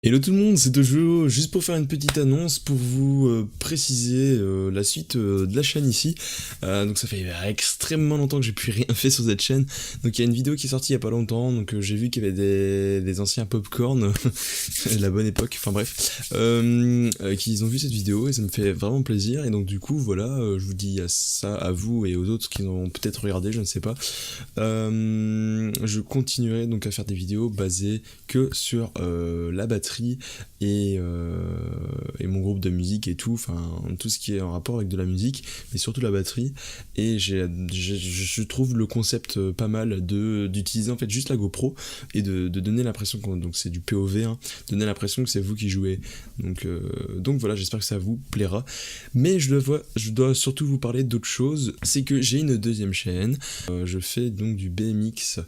Hello tout le monde, c'est Tojo, juste pour faire une petite annonce pour vous préciser la suite de la chaîne ici. Donc ça fait extrêmement longtemps que j'ai plus rien fait sur cette chaîne. Donc il y a une vidéo qui est sortie il y a pas longtemps, donc j'ai vu qu'il y avait des anciens popcorn, la bonne époque, enfin bref, qui ont vu cette vidéo et ça me fait vraiment plaisir. Et donc du coup voilà, je vous dis ça à vous et aux autres qui ont peut-être regardé, je ne sais pas. Je continuerai donc à faire des vidéos basées que sur la batterie et mon groupe de musique et tout, enfin tout ce qui est en rapport avec de la musique, mais surtout la batterie. Et je trouve le concept pas mal d'utiliser en fait juste la GoPro et de donner l'impression que donc c'est du POV, hein, donner l'impression que c'est vous qui jouez. Donc voilà, j'espère que ça vous plaira. Mais je dois surtout vous parler d'autre chose, c'est que j'ai une deuxième chaîne. Je fais donc du BMX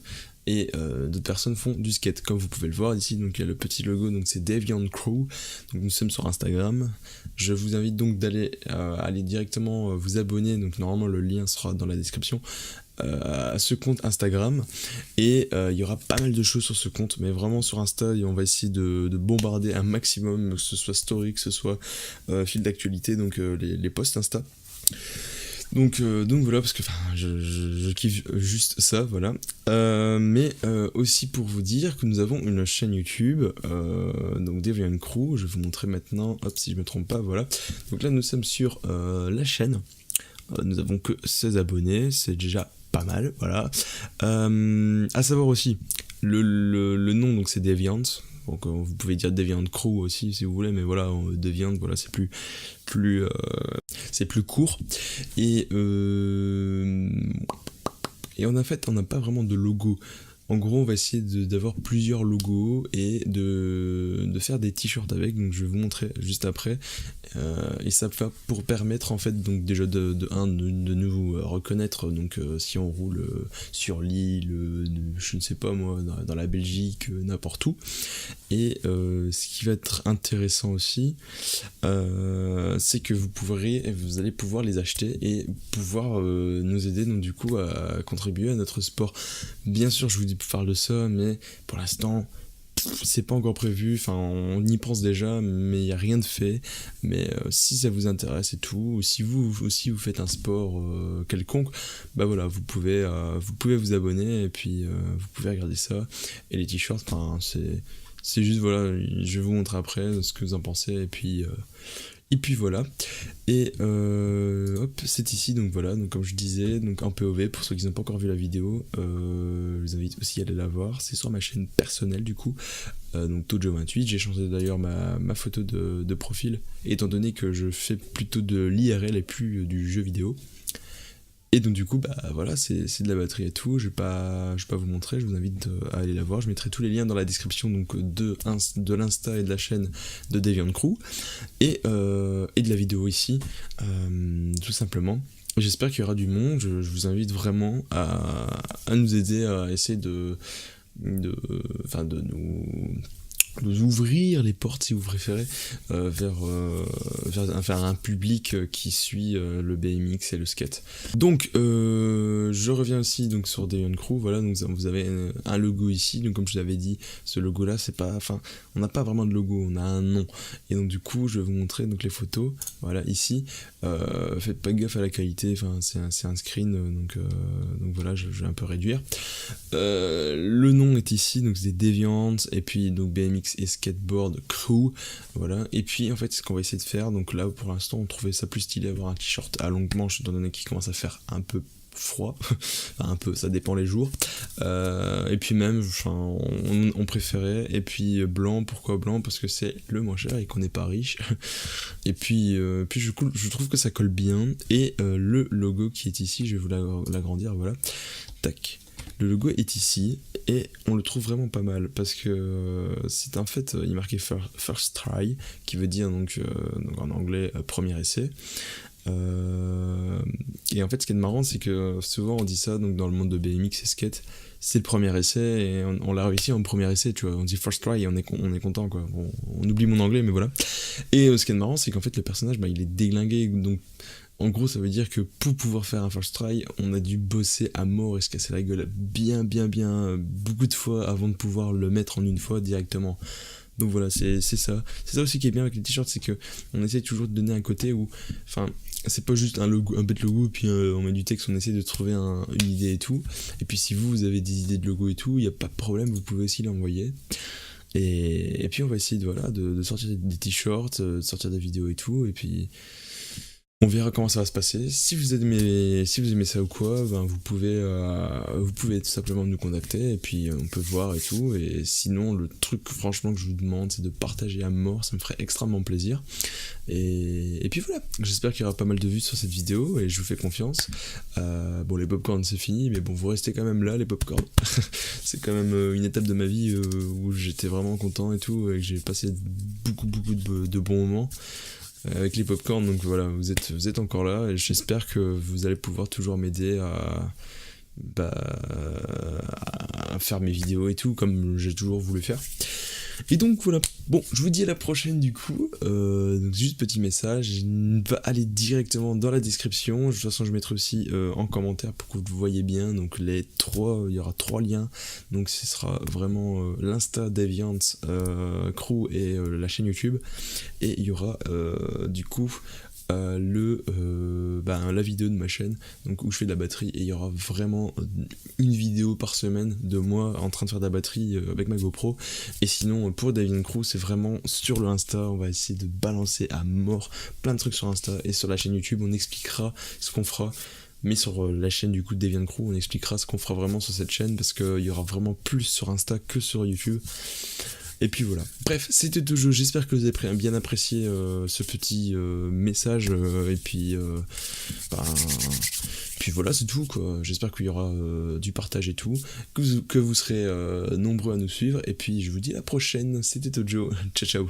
et d'autres personnes font du skate, comme vous pouvez le voir ici. Donc il y a le petit logo, donc c'est Deviant Crew. Donc nous sommes sur Instagram. Je vous invite donc d'aller aller directement vous abonner. Donc normalement le lien sera dans la description à ce compte Instagram. Et il y aura pas mal de choses sur ce compte, mais vraiment sur Insta, et on va essayer de bombarder un maximum, que ce soit story, que ce soit fil d'actualité, donc les posts Insta. Donc voilà, parce que je kiffe juste ça, voilà. Mais aussi pour vous dire que nous avons une chaîne YouTube, donc Deviant Crew, je vais vous montrer maintenant, hop, si je me trompe pas, voilà. Donc là nous sommes sur la chaîne, nous avons que 16 abonnés, c'est déjà pas mal, voilà. À savoir aussi, le nom, donc c'est Deviant. Donc vous pouvez dire Deviant Crew aussi si vous voulez, mais voilà, Deviant, voilà, plus c'est plus court. Et, et en fait, on n'a pas vraiment de logo. En gros, on va essayer d'avoir plusieurs logos et de faire des t-shirts avec. Donc, je vais vous montrer juste après. Et ça va pour permettre en fait donc déjà de nous reconnaître donc si on roule sur l'île, je ne sais pas moi, dans la Belgique, n'importe où. Et ce qui va être intéressant aussi, c'est que vous allez pouvoir les acheter et pouvoir nous aider donc du coup à contribuer à notre sport. Bien sûr, je vous dis pour faire de ça, mais pour l'instant c'est pas encore prévu, enfin on y pense déjà, mais il n'y a rien de fait. Mais si ça vous intéresse et tout, ou si vous aussi vous faites un sport quelconque, bah voilà, vous pouvez vous abonner et puis vous pouvez regarder ça. Et les t-shirts, enfin c'est juste voilà, je vais vous montrer après ce que vous en pensez et puis voilà. Et hop, c'est ici, donc voilà, donc comme je disais, donc en POV, pour ceux qui n'ont pas encore vu la vidéo, je vous invite aussi à aller la voir, c'est sur ma chaîne personnelle du coup, donc Tojo28, j'ai changé d'ailleurs ma photo de profil, étant donné que je fais plutôt de l'IRL et plus du jeu vidéo. Et donc du coup, bah voilà, c'est de la batterie et tout, je vais pas vous montrer, je vous invite à aller la voir, je mettrai tous les liens dans la description donc de l'Insta et de la chaîne de Deviant Crew, et de la vidéo ici, tout simplement. J'espère qu'il y aura du monde, je vous invite vraiment à nous aider à essayer de, de nous ouvrir les portes si vous préférez vers un public qui suit le BMX et le skate. Donc je reviens aussi donc sur Deviant Crew, voilà, donc vous avez un logo ici, donc comme je l'avais dit, ce logo là c'est pas, enfin on n'a pas vraiment de logo, on a un nom, et donc du coup je vais vous montrer donc les photos, voilà ici, faites pas gaffe à la qualité, enfin c'est un screen, donc voilà, je vais un peu réduire. Le nom est ici, donc c'est Deviant, et puis donc BMX et Skateboard Crew, voilà. Et puis en fait, ce qu'on va essayer de faire, donc là pour l'instant, on trouvait ça plus stylé avoir un t-shirt à longue manche, étant donné qu'il commence à faire un peu froid, enfin un peu, ça dépend les jours. Et puis même, enfin, on préférait. Et puis blanc, pourquoi blanc? Parce que c'est le moins cher et qu'on n'est pas riche. Et puis je trouve que ça colle bien. Et le logo qui est ici, je vais vous l'agrandir, voilà. Tac. Le logo est ici et on le trouve vraiment pas mal parce que c'est en fait, il est marqué first try, qui veut dire donc en anglais premier essai. Et en fait, ce qui est marrant, c'est que souvent on dit ça donc dans le monde de BMX et skate, c'est le premier essai et on l'a réussi en premier essai, tu vois. On dit first try et on est content, quoi. Bon, on oublie mon anglais, mais voilà. Et ce qui est marrant, c'est qu'en fait, le personnage, bah, il est déglingué, donc en gros, ça veut dire que pour pouvoir faire un first try, on a dû bosser à mort et se casser la gueule bien, beaucoup de fois avant de pouvoir le mettre en une fois directement. Donc voilà, c'est ça. C'est ça aussi qui est bien avec les t-shirts, c'est que on essaie toujours de donner un côté où, enfin, c'est pas juste un logo, un bête logo, puis on met du texte, on essaie de trouver une idée et tout. Et puis si vous avez des idées de logo et tout, il n'y a pas de problème, vous pouvez aussi l'envoyer. Et puis on va essayer de sortir des t-shirts, de sortir des vidéos et tout, et puis on verra comment ça va se passer. Si vous aimez ça ou quoi, ben vous pouvez tout simplement nous contacter et puis on peut voir et tout. Et sinon, le truc franchement que je vous demande, c'est de partager à mort, ça me ferait extrêmement plaisir. Et puis voilà, j'espère qu'il y aura pas mal de vues sur cette vidéo et je vous fais confiance. Bon, les popcorns c'est fini, mais bon, vous restez quand même là, les popcorns. C'est quand même une étape de ma vie où j'étais vraiment content et tout, et que j'ai passé beaucoup de bons moments avec les popcorns. Donc voilà, vous êtes encore là et j'espère que vous allez pouvoir toujours m'aider à faire mes vidéos et tout comme j'ai toujours voulu faire. Et donc voilà, bon, je vous dis à la prochaine du coup. Donc juste petit message, il va aller directement dans la description. De toute façon, je mettrai aussi en commentaire pour que vous voyez bien. Donc il y aura 3 liens. Donc ce sera vraiment l'Insta Deviant Crew et la chaîne YouTube. Et il y aura du coup la vidéo de ma chaîne, donc où je fais de la batterie, et il y aura vraiment une vidéo par semaine de moi en train de faire de la batterie avec ma GoPro. Et sinon pour Deviant Crew, c'est vraiment sur le Insta, on va essayer de balancer à mort plein de trucs sur Insta, et sur la chaîne YouTube on expliquera ce qu'on fera. Mais sur la chaîne du coup de Deviant Crew, on expliquera ce qu'on fera vraiment sur cette chaîne, parce qu'il y aura vraiment plus sur Insta que sur YouTube. Et puis voilà. Bref, c'était tout jeu. J'espère que vous avez bien apprécié ce petit message. Et puis, puis voilà, c'est tout quoi. J'espère qu'il y aura du partage et tout. Que vous serez nombreux à nous suivre. Et puis je vous dis à la prochaine. C'était Tojo. Ciao ciao.